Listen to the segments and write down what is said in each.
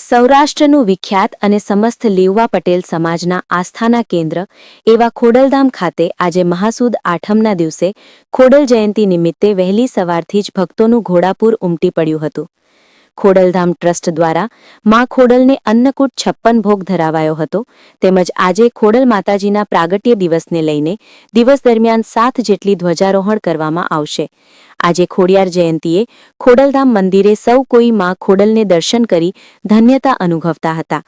સૌરાષ્ટ્રનું વિખ્યાત અને સમસ્ત લેઉવા પટેલ સમાજના આસ્થાના કેન્દ્ર એવા ખોડલધામ ખાતે આજે મહાસુદ આઠમના દિવસે ખોડલ જયંતિ નિમિત્તે વહેલી સવારથી જ ભક્તોનું ઘોડાપૂર ઉમટી પડ્યું હતું। ખોડલધામ ટ્રસ્ટ દ્વારા મા ખોડલને અન્નકૂટ 56 ભોગ ધરાવાયો હતો। તેમજ આજે ખોડલ માતાજીના પ્રાગટ્ય દિવસને લઈને દિવસ દરમિયાન 7 જેટલી ધ્વજારોહણ કરવામાં આવશે। આજે ખોડિયાર જયંતીએ ખોડલધામ મંદિરે સૌ કોઈ મા ખોડલને દર્શન કરી ધન્યતા અનુભવતા હતા।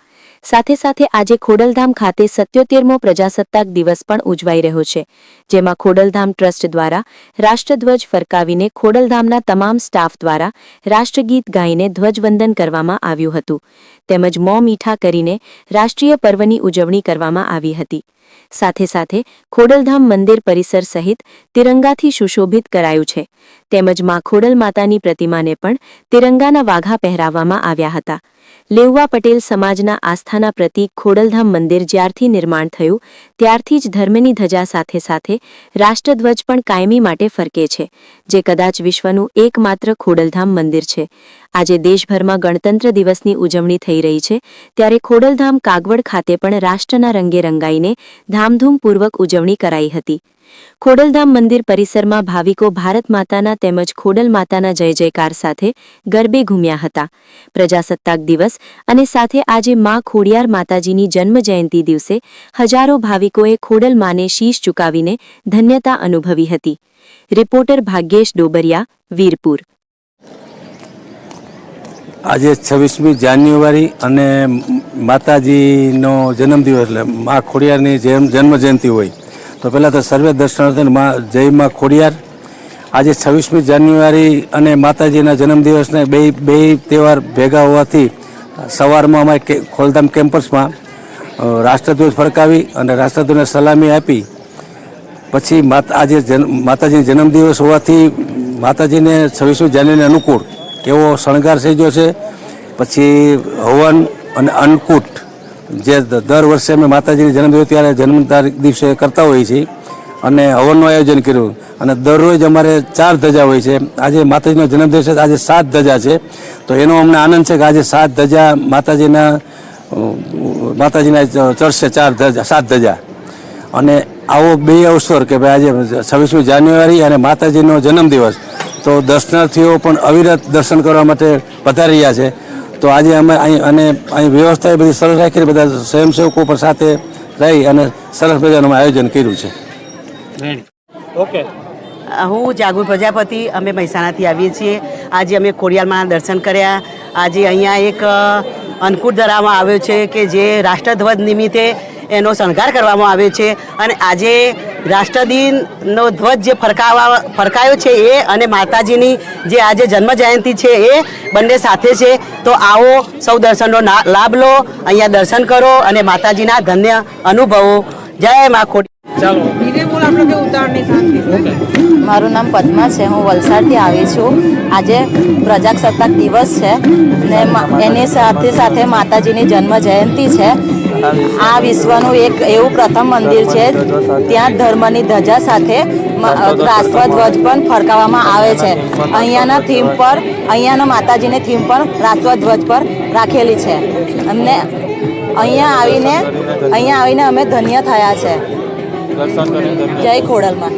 સાથે સાથે આજે ખોડલધામ ખાતે 77મો પ્રજાસત્તાક દિવસ પણ ઉજવાઈ રહ્યો છે, જેમાં ખોડલધામ ટ્રસ્ટ દ્વારા રાષ્ટ્રધ્વજ ફરકાવીને ખોડલધામના તમામ સ્ટાફ દ્વારા રાષ્ટ્રગીત ગાઈને ધ્વજવંદન કરવામાં આવ્યું હતું। તેમજ મોં મીઠા કરીને રાષ્ટ્રીય પર્વની ઉજવણી કરવામાં આવી હતી। સાથે સાથે ખોડલધામ મંદિર પરિસર સહિત તિરંગાથી સુશોભિત કરાયું છે। તેમજ મા ખોડલ માતાની પ્રતિમાને પણ તિરંગાના વાઘા પહેરાવવામાં આવ્યા હતા। લેઉવા પટેલ સમાજના આસ્થાના પ્રતીક ખોડલધામ મંદિર જ્યારથી નિર્માણ થયું ત્યારથી જ ધર્મની ધજા સાથે સાથે રાષ્ટ્રધ્વજ પણ કાયમી માટે ફરકે છે, જે કદાચ વિશ્વનું એકમાત્ર ખોડલધામ મંદિર છે। આજે દેશભરમાં ગણતંત્ર દિવસની ઉજવણી થઈ રહી છે, ત્યારે ખોડલધામ કાગવડ ખાતે પણ રાષ્ટ્રના રંગે રંગાઈને ધામધૂમપૂર્વક ઉજવણી કરાઈ હતી। ખોડલધામ મંદિર પરિસરમાં ભાવિકો ભારત માતાના તેમજ ખોડલ માતાના જય જયકાર સાથે ગરબે ઘૂમ્યા હતા। પ્રજાસત્તાક દિવસ અને સાથે આજે મા ખોડિયાર માતાજીની જન્મ જયંતિ દિવસે હજારો ભાવિકોએ ખોડલ માને શીશ ઝુકાવીને ધન્યતા અનુભવી હતી। રિપોર્ટર ભાગ્યેશ ડોબરિયા, વીરપુર। આજે 26મી જાન્યુઆરી અને માતાજીનો જન્મદિવસ એટલે મા ખોડિયારની જન્મ જયંતિ હોય તો પહેલાં તો સર્વે દર્શનાર્થીને જય મા ખોડિયાર। આજે 26મી જાન્યુઆરી અને માતાજીના જન્મદિવસને બે તહેવાર ભેગા હોવાથી સવારમાં અમારે ખોડલધામ કેમ્પસમાં રાષ્ટ્રધ્વજ ફરકાવી અને રાષ્ટ્રધ્વજને સલામી આપી પછી આજે માતાજીનો જન્મદિવસ હોવાથી માતાજીને 26મી જાન્યુઆરીને અનુકૂળ એવો શણગાર સજ્યો છે। પછી હવન અને અન્નકૂટ જે દર વર્ષે અમે માતાજીની જન્મદિવસ ત્યારે જન્મ તારીખ દિવસે કરતા હોઈએ છીએ અને હવનનું આયોજન કર્યું અને દરરોજ અમારે 4 ધજા હોય છે। આજે માતાજીનો જન્મદિવસ છે, આજે 7 ધજા છે, તો એનો અમને આનંદ છે કે આજે 7 ધજા માતાજીના ચડશે 7 ધજા અને આવો બે અવસર કે ભાઈ આજે 26મી જાન્યુઆરી અને માતાજીનો જન્મદિવસ તો દર્શનાર્થીઓ પણ અવિરત દર્શન કરવા માટે પધારી રહ્યા છે। તો આજે અમે અહીં વ્યવસ્થા બધી સરસ રાખીને બધા સ્વયંસેવકો પણ સાથે રહી અને સરસ મજાનું આયોજન કર્યું છે। ઓકે, હું જાગુર પ્રજાપતિ, અમે મહેસાણાથી આવીએ છીએ। આજે અમે ખોડિયારમાં દર્શન કર્યા। આજે અહીંયા એક અન્નકૂટ ધરાવવામાં આવ્યો છે કે જે રાષ્ટ્રધ્વજ નિમિત્તે એનો શણગાર કરવામાં આવ્યો છે અને આજે રાષ્ટ્રદિનનો ધ્વજ જે ફરકાયો છે એ અને માતાજીની જે આજે જન્મ જયંતિ છે એ બંને સાથે છે। તો આવો સૌ દર્શનનો લાભ લો, અહીંયા દર્શન કરો અને માતાજીના ધન્ય અનુભવો। જય મા ખોડિયાર। મારું નામ પદ્મા છે, હું વલસાડથી આવી છું। આજે પ્રજાસત્તાક દિવસ છે ને એની સાથે સાથે માતાજીની જન્મ જયંતિ છે। આ વિશ્વનું એક એવું પ્રથમ મંદિર છે ત્યાં ધર્મની ધજા સાથે રાષ્ટ્રધ્વજ પણ ફરકાવવામાં આવે છે। અહીંયાના માતાજીની થીમ પણ રાષ્ટ્રધ્વજ પર રાખેલી છે અને અહીંયા આવીને અમે ધન્ય થયા છે। જય ખોડલમાં।